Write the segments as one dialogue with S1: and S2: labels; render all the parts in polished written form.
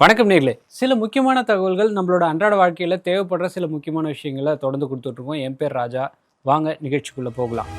S1: வணக்கம் நேர்களே. சில முக்கியமான தகவல்கள் நம்மளோட அன்றாட வாழ்க்கையில் தேவைப்படுற சில முக்கியமான விஷயங்களை தொடர்ந்து கொடுத்துட்ருக்கோம். என் பேர் ராஜா. வாங்க நிகழ்ச்சிக்குள்ளே போகலாம்.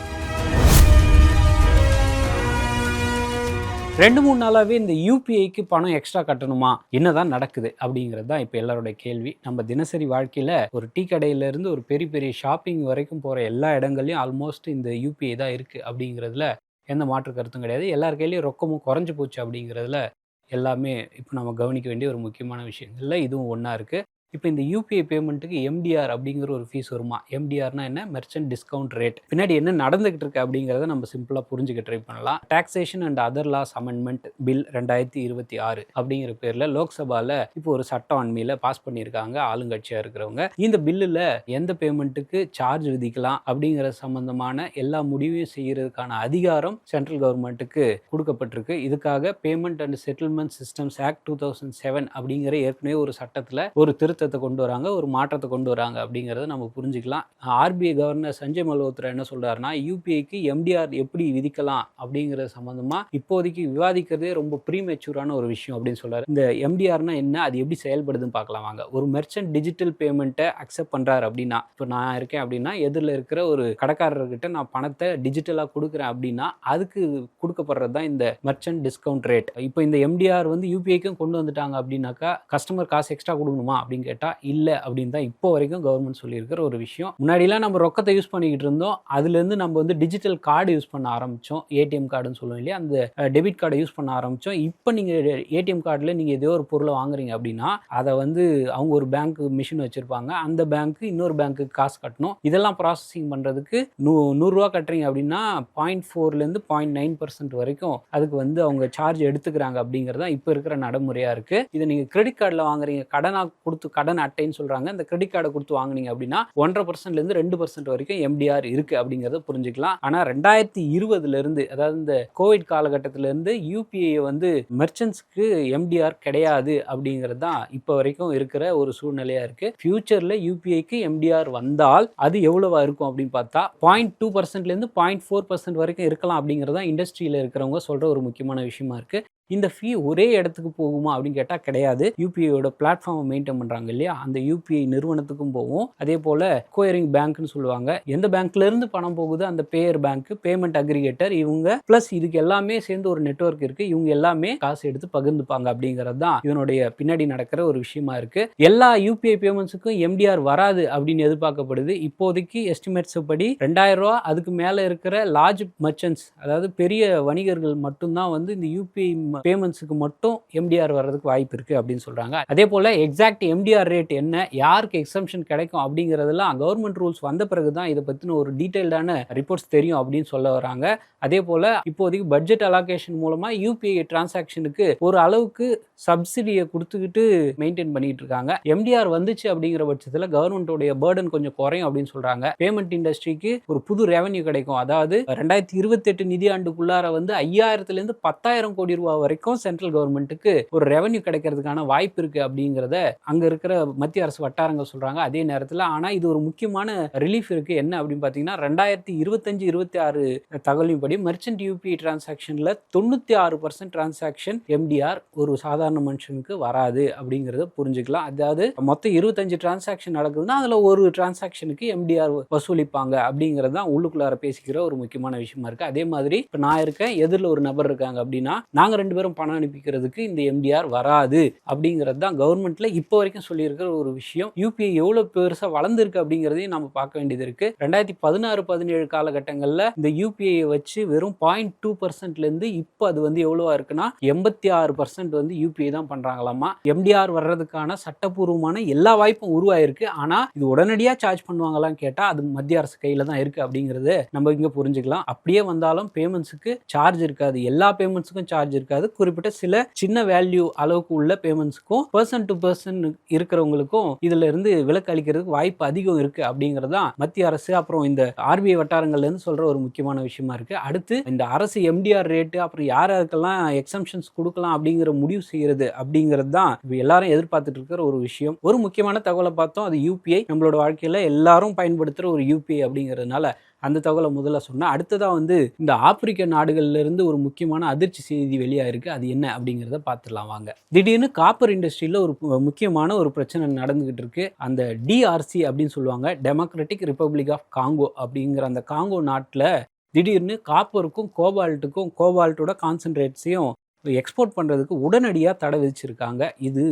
S1: 2-3 நாளாகவே இந்த யூபிஐக்கு பணம் எக்ஸ்ட்ரா கட்டணுமா, என்னதான் நடக்குது அப்படிங்கிறது தான் இப்போ எல்லாருடைய கேள்வி. நம்ம தினசரி வாழ்க்கையில் ஒரு டீ கடையிலேருந்து ஒரு பெரிய பெரிய ஷாப்பிங் வரைக்கும் போகிற எல்லா இடங்கள்லையும் ஆல்மோஸ்ட் இந்த யூபிஐ தான் இருக்குது அப்படிங்கிறதுல எந்த மாற்று கருத்தும் கிடையாது. எல்லார் கையிலையும் ரொக்கமும் குறைஞ்சி போச்சு அப்படிங்கிறதுல எல்லாமே இப்போ நம்ம கவனிக்க வேண்டிய ஒரு முக்கியமான விஷயங்கள்ல இதுவும் ஒன்றா இருக்குது. இப்போ இந்த யூபிஐ பேமெண்ட்டுக்கு எம்டிஆர் அப்படிங்கிற ஒரு ஃபீஸ் வருமா? எம்டிஆர்னா என்ன? Merchant discount rate. பின்னாடி என்ன நடந்துகிட்டு இருக்கு அப்படிங்கிறத நம்ம சிம்பிளாக புரிஞ்சுக்க ட்ரை பண்ணலாம். Taxation and other laws amendment bill 2026 அப்படிங்கிற பேரில் லோக்சபாவில் இப்போ ஒரு சட்டம் அண்மையில் பாஸ் பண்ணியிருக்காங்க ஆளுங்கட்சியாக இருக்கிறவங்க. இந்த பில்லில் எந்த பேமெண்ட்டுக்கு சார்ஜ் விதிக்கலாம் அப்படிங்கிற சம்பந்தமான எல்லா முடிவையும் செய்யறதுக்கான அதிகாரம் சென்ட்ரல் கவர்மெண்ட்டுக்கு கொடுக்கப்பட்டிருக்கு. இதுக்காக payment and settlement systems act 2007 அப்படிங்கிற ஏற்கனவே ஒரு சட்டத்தில் ஒரு திருத்த கொண்டு வராங்க, ஒரு மாற்றத்தை கொண்டு வராங்க அப்படிங்கிறத நம்ம புரிஞ்சுக்கலாம். ஆர்பிஐ கவர்னர் சஞ்சய் மல்ஹோத்ரா என்ன சொல்றாருன்னா, யூபிஐக்கு எம்டிஆர் எப்படி விதிக்கலாம் அப்படிங்கிற சம்பந்தமா இப்போதைக்கு விவாதிக்கிறதே ரொம்ப ப்ரீமெச்சூரான ஒரு விஷயம் அப்படின்னு சொல்றாரு. இந்த எம்டிஆர்னா என்ன, அது எப்படி செயல்படுதுன்னு பார்க்கலாம் வாங்க. ஒரு மெர்ச்சன்ட் டிஜிட்டல் பேமெண்ட்டை அக்செப்ட் பண்றாரு அப்படின்னா, இப்போ நான் இருக்கேன் அப்படின்னா எதிரில் இருக்கிற ஒரு கடைக்காரர்கிட்ட நான் பணத்தை டிஜிட்டலாக கொடுக்குறேன் அப்படின்னா அதுக்கு கொடுக்கப்படுறது தான் இந்த மெர்ச்சன்ட் டிஸ்கவுண்ட் ரேட். இப்போ இந்த எம்டிஆர் வந்து யூபிஐக்கும் கொண்டு வந்துட்டாங்க அப்படின்னாக்கா கஸ்டமர் காசு எக்ஸ்ட்ரா கொடுக்கணுமா அப்படின்னு கேட்டால் இல்லை அப்படின்னு தான் இப்போ வரைக்கும் கவர்மெண்ட் சொல்லியிருக்கிற ஒரு விஷயம். முன்னாடிலாம் நம்ம ரொக்கத்தை யூஸ் பண்ணிக்கிட்டு இருந்தோம், அதுலேருந்து நம்ம வந்து டிஜிட்டல் கார்டு யூஸ் பண்ண ஆரம்பித்தோம். ஏடிஎம் கார்டுன்னு சொல்லுவோம் இல்லையா, அந்த டெபிட் கார்டை யூஸ் பண்ண ஆரம்பித்தோம். இப்போ நீங்கள் ஏடிஎம் கார்டில் நீங்கள் ஏதோ ஒரு பொருளை வாங்குறீங்க அப்படின்னா அதை வந்து அவங்க ஒரு பேங்க் மிஷின் வச்சுருப்பாங்க, அந்த பேங்க்கு இன்னொரு பேங்க்குக்கு காசு கட்டணும். இதெல்லாம் ப்ராசஸிங் பண்ணுறதுக்கு 100 ரூபா கட்டுறீங்க அப்படின்னா 0.4லேருந்து 0.9% வரைக்கும் அதுக்கு வந்து அவங்க சார்ஜ் எடுத்துக்கிறாங்க அப்படிங்கிறது தான் இப்போ இருக்கிற நடைமுறையாக இருக்குது. இதை நீங்கள் கிரெடிட் கார்டில் வாங்குறீங்க, கடனாக கொடுத்து கடன் அட்டைன்னு சொல்றாங்க, இந்த கிரெடிட் கார்டை கொடுத்து வாங்குனீங்க அப்படின்னா 1.5%லேருந்து 2% வரைக்கும் எம்டிஆர் இருக்கு அப்படிங்கிறத புரிஞ்சுக்கலாம். ஆனா 2020 இருந்து, அதாவது இந்த கோவிட் காலகட்டத்தில இருந்து யூபிஐ வந்து மெர்ச்சன்ட்ஸ்க்கு எம்டிஆர் கிடையாது அப்படிங்கிறது தான் இப்போ வரைக்கும் இருக்கிற ஒரு சூழ்நிலையா இருக்கு. ஃபியூச்சர்ல யூபிஐக்கு எம்டிஆர் வந்தால் அது எவ்வளவா இருக்கும் அப்படின்னு பார்த்தா 0.2%லேருந்து 0.4% வரைக்கும் இருக்கலாம் அப்படிங்கிறது தான் இண்டஸ்ட்ரியில இருக்கிறவங்க சொல்ற ஒரு முக்கியமான விஷயமா இருக்கு. இந்த ஃபீ ஒரே இடத்துக்கு போகுமா அப்படின்னு கேட்டால் கிடையாது. யூபிஐயோட பிளாட்ஃபார்மை மெயின்டைன் பண்ணுறாங்க இல்லையா, அந்த யூபிஐ நிறுவனத்துக்கும் போகும். அதே போல் கோயரிங் பேங்க்னு சொல்லுவாங்க, எந்த பேங்க்லேருந்து பணம் போகுது அந்த பேயர் பேங்க், பேமெண்ட் அக்ரிகேட்டர் இவங்க, ப்ளஸ் இதுக்கு எல்லாமே சேர்ந்து ஒரு நெட்வொர்க் இருக்குது, இவங்க எல்லாமே காசு எடுத்து பகிர்ந்துப்பாங்க அப்படிங்கிறது தான் இதனுடைய பின்னாடி நடக்கிற ஒரு விஷயமா இருக்குது. எல்லா யூபிஐ பேமெண்ட்ஸுக்கும் எம்டிஆர் வராது அப்படின்னு எதிர்பார்க்கப்படுது. இப்போதைக்கு எஸ்டிமேட்ஸ் படி 2000 ரூபா அதுக்கு மேலே இருக்கிற லார்ஜ் மர்ச்சன்ட்ஸ், அதாவது பெரிய வணிகர்கள் மட்டும்தான் வந்து இந்த யூபிஐ பேமெண்ட்ஸுக்கு மட்டும் எம்டிஆர் வர்றதுக்கு வாய்ப்பு இருக்குது அப்படின்னு சொல்கிறாங்க. அதே போல் எக்ஸாக்ட் எம்டிஆர் ரேட் என்ன, யாருக்கு எக்ஸம்ஷன் கிடைக்கும் அப்படிங்கிறதெல்லாம் கவர்மெண்ட் ரூல்ஸ் வந்த பிறகு தான் இதை பற்றின ஒரு டீட்டெயில்டான ரிப்போர்ட்ஸ் தெரியும் அப்படின்னு சொல்ல வராங்க. அதே போல் இப்போதைக்கு பட்ஜெட் அலோகேஷன் மூலமாக யூபிஐ டிரான்சாக்ஷனுக்கு ஒரு அளவுக்கு சப்சிடியை கொடுத்துக்கிட்டு மெயின்டைன் பண்ணிட்டு இருக்காங்க. எம்டிஆர் வந்துச்சு அப்படிங்கிற பட்சத்தில் கவர்மெண்ட்டோடைய பேர்டன் கொஞ்சம் குறையும் அப்படின்னு சொல்கிறாங்க. பேமெண்ட் இண்டஸ்ட்ரிக்கு ஒரு புது ரெவன்யூ கிடைக்கும். அதாவது 2028 நிதியாண்டுக்குள்ளார வந்து 5000லேருந்து 10,000 கோடி ரூபாய் வரைக்கும் சென்ட்ரல் கவர்மெண்ட்டுக்கு ஒரு ரெவன்யூ கிடைக்கிறதுக்கான வாய்ப்பு இருக்கு அப்படிங்கிறத அங்க இருக்கிற மத்திய அரசு வட்டாரங்கள் சொல்றாங்க. அதே நேரத்தில் ஆனா இது ஒரு முக்கியமான ரிலீஃப் இருக்கு. என்ன அப்படின்னு பாத்தீங்கன்னா 2025-26 தகவலின்படி மெர்ச்சன்ட் யூபிஐ டிரான்சாக்ஷன்ல 96% டிரான்சாக்ஷன் எம்டிஆர் ஒரு சாதாரண மனுஷனுக்கு வராது அப்படிங்கிறத புரிஞ்சுக்கலாம். அதாவது மொத்தம் 25 டிரான்சாக்ஷன் நடக்குதுன்னா அதுல ஒரு டிரான்சாக்ஷனுக்கு எம்டிஆர் வசூலிப்பாங்க அப்படிங்கிறது தான் உள்ளுக்குள்ளார பேசிக்கிற ஒரு முக்கியமான விஷயமா இருக்கு. அதே மாதிரி இப்ப நான் இருக்கேன், எதிரில் ஒரு நபர் இருக்காங்க அப்படின்னா நாங்க 2 பேரும் பணம் அனுப்பிக்கிறதுக்கு இந்த எம்டிஆர் வராது அப்படிங்கிறது தான் கவர்மெண்ட்ல இப்போ வரைக்கும் சொல்லியிருக்கிற ஒரு விஷயம். யூபிஐ எவ்வளவு பெருசா வளர்ந்துருக்கு அப்படிங்கிறதையும் நம்ம பார்க்க வேண்டியது இருக்கு. 2016-17 காலகட்டங்களில் இந்த யூபிஐ வச்சு வெறும் 0.2%லேருந்து இப்போ அது வந்து எவ்வளவா இருக்குன்னா 86% வந்து யூபிஐ தான் பண்றாங்களாமா. எம்டிஆர் வர்றதுக்கான சட்டப்பூர்வமான எல்லா வாய்ப்பும் உருவாயிருக்கு. ஆனா இது உடனடியாக சார்ஜ் பண்ணுவாங்களான்னு கேட்டா அது மத்திய அரசு கையில தான் இருக்கு அப்படிங்கிறது நம்ம இங்க புரிஞ்சுக்கலாம். அப்படியே வந்தாலும் பேமெண்ட்ஸுக்கு சார்ஜ் இருக்காது, எல்லா பேமெண்ட்ஸுக்கும் சார்ஜ் இருக்காது. குறிப்பிட்ட சில சின்ன வேல்யூ அளவுக்கு உள்ள பேமெண்ட்ஸ்க்கும் பர்சன் டு பர்சன் இருக்கிறவங்களுக்கும் இதுல இருந்து விலக்கு அளிக்கிறதுக்கு வாய்ப்பு அதிகம் இருக்கு அப்படிங்கறதான் மத்திய அரசு அப்புறம் இந்த ஆர்பிஐ வட்டாரங்கள்ல இருந்து சொல்ற ஒரு முக்கியமான விஷயமா இருக்கு. அடுத்து இந்த அரசு எம்டிஆர் ரேட்டு அப்புறம் யாருக்கெல்லாம் எக்ஸம்ஷன்ஸ் கொடுக்கலாம் அப்படிங்கிற முடிவு செய்யறது அப்படிங்கிறது தான் எல்லாரும் எதிர்பார்த்துட்டு இருக்கிற ஒரு விஷயம். ஒரு முக்கியமான தகவலை பார்த்தோம், அது யூபிஐ நம்மளோட வாழ்க்கையில எல்லாரும் பயன்படுத்துற ஒரு யூபிஐ அப்படிங்கிறதுனால அந்த தகவலை முதல்ல சொன்னேன். அடுத்ததா வந்து இந்த ஆப்பிரிக்க நாடுகள்ல இருந்து ஒரு முக்கியமான அதிர்ச்சி செய்தி வெளியாயிருக்கு. அது என்ன அப்படிங்கிறத பார்த்துடலாம் வாங்க. திடீர்னு காப்பர் இண்டஸ்ட்ரியில ஒரு முக்கியமான ஒரு பிரச்சனை நடந்துகிட்டு இருக்கு. அந்த டிஆர்சி அப்படின்னு சொல்லுவாங்க, டெமோக்ராட்டிக் ரிப்பப்ளிக் ஆஃப் காங்கோ அப்படிங்கிற அந்த காங்கோ நாட்டில் திடீர்னு காப்பருக்கும் கோபால்ட்டுக்கும் கோபால்ட்டோட கான்சன்ட்ரேட்ஸையும் எக்ஸ்போர்ட் பண்ணுறதுக்கு உடனடியாக தடை விதிச்சிருக்காங்க. இது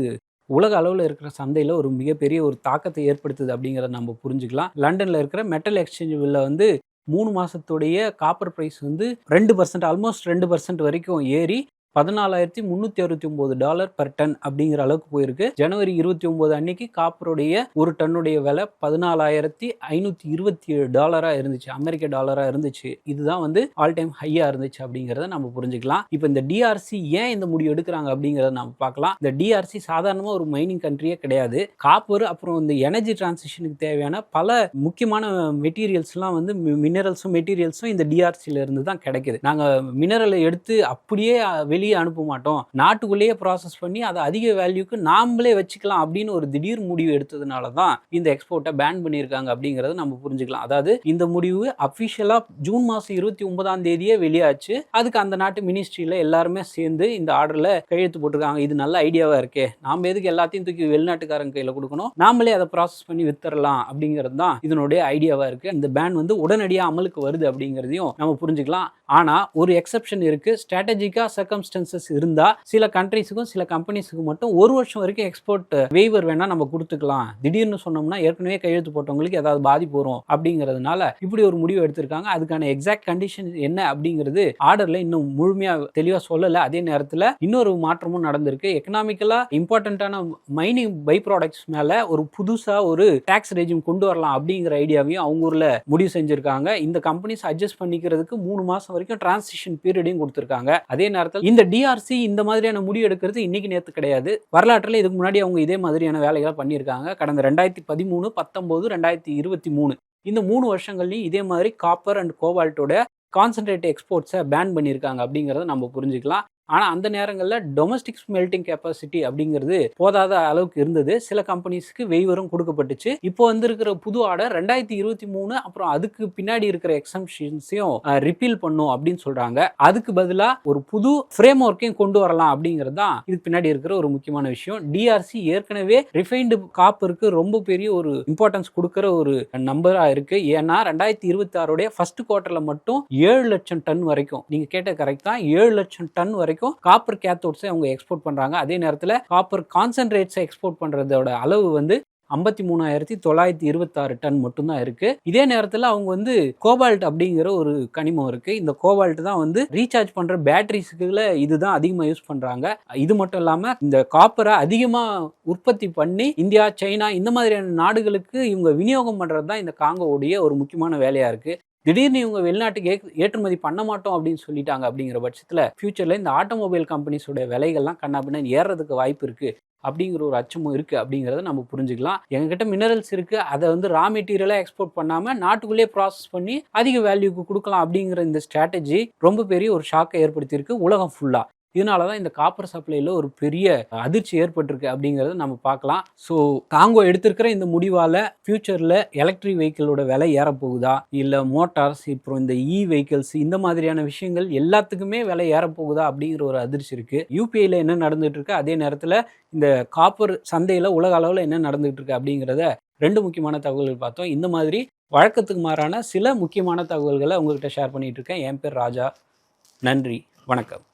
S1: உலக அளவில் இருக்கிற சந்தையில் ஒரு மிகப்பெரிய ஒரு தாக்கத்தை ஏற்படுத்துது அப்படிங்கிறத நம்ம புரிஞ்சுக்கலாம். லண்டனில் இருக்கிற மெட்டல் எக்ஸ்சேஞ்சில் வந்து 3 மாதத்துடைய காப்பர் ப்ரைஸ் வந்து 2%, ஆல்மோஸ்ட் 2% வரைக்கும் ஏறி $14,369 per டன் அப்படிங்கிற அளவுக்கு போயிருக்கு. ஜனவரி 29 அன்னைக்கு காப்பருடைய ஒரு டன்னுடைய விலை $14,527 இருந்துச்சு, அமெரிக்க டாலரா இருந்துச்சு. இதுதான் வந்து ஆல் டைம் ஹையா இருந்துச்சு அப்படிங்கிறத நம்ம புரிஞ்சுக்கலாம். இப்போ இந்த டிஆர்சி ஏன் இந்த முடிவு எடுக்கிறாங்க அப்படிங்கிறத நம்ம பார்க்கலாம். இந்த டிஆர்சி சாதாரணமாக ஒரு மைனிங் கண்ட்ரியே கிடையாது. காப்பர் அப்புறம் இந்த எனர்ஜி டிரான்சிஷனுக்கு தேவையான பல முக்கியமான மெட்டீரியல்ஸ்லாம் வந்து மினரல்ஸும் மெட்டீரியல்ஸும் இந்த டிஆர்சியில இருந்து தான் கிடைக்குது. நாங்கள் மினரலை எடுத்து அப்படியே வெளியே அனுப்ப மாட்டோம், நாட்டுக்குள்ளேயே ப்ராசஸ் பண்ணி அதை அதிக வேல்யூக்கு நாமளே வச்சுக்கலாம் அப்படின்னு ஒரு திடீர் முடிவு எடுத்ததுனால தான் இந்த எக்ஸ்போர்ட்டை பேன் பண்ணியிருக்காங்க அப்படிங்கிறத நம்ம புரிஞ்சுக்கலாம். அதாவது இந்த முடிவு அஃபிஷியலாக ஜூன் மாதம் 29 வெளியாச்சு. அதுக்கு அந்த நாட்டு மினிஸ்ட்ரியில் எல்லாருமே சேர்ந்து இந்த ஆர்டரில் கையெழுத்து போட்டிருக்காங்க. இது நல்ல ஐடியாவாக இருக்கே, நாம் எதுக்கு எல்லாத்தையும் தூக்கி வெளிநாட்டுக்காரங்க கையில் கொடுக்கணும், நாமளே அதை ப்ராசஸ் பண்ணி வித்துறலாம் அப்படிங்கிறது தான் இதனுடைய ஐடியாவாக இருக்குது. இந்த பேன் வந்து உடனடியாக அமலுக்கு வருது அப்படிங்கிறதையும் நம்ம புரிஞ்சுக்கலாம். ஆனால் ஒரு எக்ஸப்ஷன் இருக்குது. ஸ்ட்ராட்டஜிக்காக சர்க்கம்ஸ்டன்சஸ் இருந்தால் சில கண்ட்ரிஸுக்கும் சில கம்பெனிஸுக்கும் மட்டும் 1 வருஷம் வரைக்கும் எக்ஸ்போர்ட் வெய்வர் வேணால் நம்ம கொடுத்துக்கலாம். திடீர்னு சொன்னோம்னா ஏற்கனவே கையெழுத்து போட்டவங்களுக்கு ஏதாவது பாதிப்பு வரும் அப்படிங்கிறதுனால இப்படி ஒரு முடிவு எடுத்திருக்காங்க. அதுக்கான எக்ஸாக்ட் கண்டிஷன் என்ன அப்படிங்கிறது ஆர்டரில் இன்னும் முழுமையாக தெளிவாக சொல்லலை. அதே நேரத்தில் இன்னொரு மாற்றமும் நடந்திருக்கு. எக்கனாமிக்கலாக இம்பார்ட்டண்ட்டான மைனிங் பை ப்ராடக்ட்ஸ் மேலே ஒரு புதுசாக ஒரு டாக்ஸ் ரெஜிம் கொண்டு வரலாம் அப்படிங்கிற ஐடியாவையும் அவங்க ஊரில் முடிவு செஞ்சுருக்காங்க. இந்த கம்பெனிஸ் அட்ஜஸ்ட் பண்ணிக்கிறதுக்கு 3 மாதம் வரைக்கும் டிரான்சிஷன் பீரியடையும் கொடுத்துருக்காங்க. அதே நேரத்தில் இந்த டிஆர்சி இந்த மாதிரியான முடிவு எடுக்கிறது இன்னைக்கு நேற்று கிடையாது. வரலாற்றில் இதுக்கு முன்னாடி அவங்க இதே மாதிரியான வேலைகளை பண்ணியிருக்காங்க. கடந்த 2013, 19, 2023 இந்த 3 வருஷங்கள்லையும் இதே மாதிரி காப்பர் அண்ட் கோபால்ட்டோட கான்சன்ட்ரேட் எக்ஸ்போர்ட்ஸை பேன் பண்ணியிருக்காங்க அப்படிங்கிறத நம்ம புரிஞ்சுக்கலாம். ஆனால் அந்த நேரங்களில் டொமஸ்டிக் ஸ்மெல்டிங் கெப்பாசிட்டி அப்படிங்கிறது போதாத அளவுக்கு இருந்தது. சில கம்பெனிஸ்க்கு வெய்வரும் கொடுக்கப்பட்டுச்சு. இப்போ வந்திருக்கிற புது ஆர்டர் 2023 அப்புறம் அதுக்கு பின்னாடி இருக்கிற எக்ஸம்ஷன்ஸையும் ரிப்பீல் பண்ணும் அப்படின்னு சொல்றாங்க. அதுக்கு பதிலாக ஒரு புது ஃப்ரேம் ஒர்க்கையும் கொண்டு வரலாம் அப்படிங்கிறது தான் இதுக்கு பின்னாடி இருக்கிற ஒரு முக்கியமான விஷயம். டிஆர்சி ஏற்கனவே ரிஃபைன்டு காப்பருக்கு ரொம்ப பெரிய ஒரு இம்பார்ட்டன்ஸ் கொடுக்குற ஒரு நம்பரா இருக்கு. ஏன்னா 2026 ஃபர்ஸ்ட் குவார்டர்ல மட்டும் 7 லட்சம் டன் வரைக்கும், நீங்க கேட்ட கரெக்ட் தான், 7 லட்சம் டன் வரைக்கும் காப்பர் கேத்தோட்ஸை அவங்க எக்ஸ்போர்ட் பண்றாங்க. அதே நேரத்தில் காப்பர் கான்சன்ட்ரேட்ஸை எக்ஸ்போர்ட் பண்றதோட அளவு வந்து 53,926 டன் மட்டும்தான் இருக்கு. இதே நேரத்தில் அவங்க வந்து கோபால்ட் அப்படிங்கிற ஒரு கனிமம் இருக்கு. இந்த கோபால்ட் தான் வந்து ரீசார்ஜ் பண்ற பேட்டரிஸ்க்குள்ள இதுதான் அதிகமாக யூஸ் பண்றாங்க. இது மட்டும் இல்லாம இந்த காப்பரை அதிகமாக உற்பத்தி பண்ணி இந்தியா, சைனா இந்த மாதிரியான நாடுகளுக்கு இவங்க விநியோகம் பண்றது தான் இந்த காங்கோவுடைய ஒரு முக்கியமான வேலையா இருக்கு. திடீர்னு இவங்க வெளிநாட்டுக்கு ஏற்றுமதி பண்ண மாட்டோம் அப்படின்னு சொல்லிட்டாங்க. அப்படிங்கிற பட்சத்தில் ஃபியூச்சரில் இந்த ஆட்டோமொபைல் கம்பெனிஸோட விலைகள்லாம் கண்ணாபின்னு ஏறதுக்கு வாய்ப்பு இருக்குது அப்படிங்கிற ஒரு அச்சமும் இருக்குது அப்படிங்கிறத நம்ம புரிஞ்சுக்கலாம். எங்ககிட்ட மினரல்ஸ் இருக்குது, அதை வந்து ரா மெட்டீரியலாக எக்ஸ்போர்ட் பண்ணாமல் நாட்டுக்குள்ளேயே ப்ராசஸ் பண்ணி அதிக வேல்யூக்கு கொடுக்கலாம் அப்படிங்கிற இந்த ஸ்ட்ராட்டஜி ரொம்ப பெரிய ஒரு ஷாக்கை ஏற்படுத்தியிருக்கு உலகம் ஃபுல்லாக. இதனால தான் இந்த காப்பர் சப்ளையில் ஒரு பெரிய அதிர்ச்சி ஏற்பட்டிருக்கு அப்படிங்கிறத நம்ம பார்க்கலாம். ஸோ காங்கோ எடுத்திருக்கிற இந்த முடிவால் ஃபியூச்சரில் எலக்ட்ரிக் வெஹிக்கிளோட விலை ஏறப்போகுதா, இல்லை மோட்டார்ஸ், அப்புறம் இந்த வெஹிக்கிள்ஸ் இந்த மாதிரியான விஷயங்கள் எல்லாத்துக்குமே விலை ஏறப்போகுதா அப்படிங்கிற ஒரு அதிர்ச்சி இருக்குது. யூபிஐயில் என்ன நடந்துகிட்டு இருக்கு, அதே நேரத்தில் இந்த காப்பர் சந்தையில் உலக அளவில் என்ன நடந்துகிட்டு இருக்கு அப்படிங்கிறத 2 முக்கியமான தகவல்கள் பார்த்தோம். இந்த மாதிரி வழக்கத்துக்கு மாறான சில முக்கியமான தகவல்களை உங்ககிட்ட ஷேர் பண்ணிட்டு இருக்கேன். என் பேர் ராஜா. நன்றி, வணக்கம்.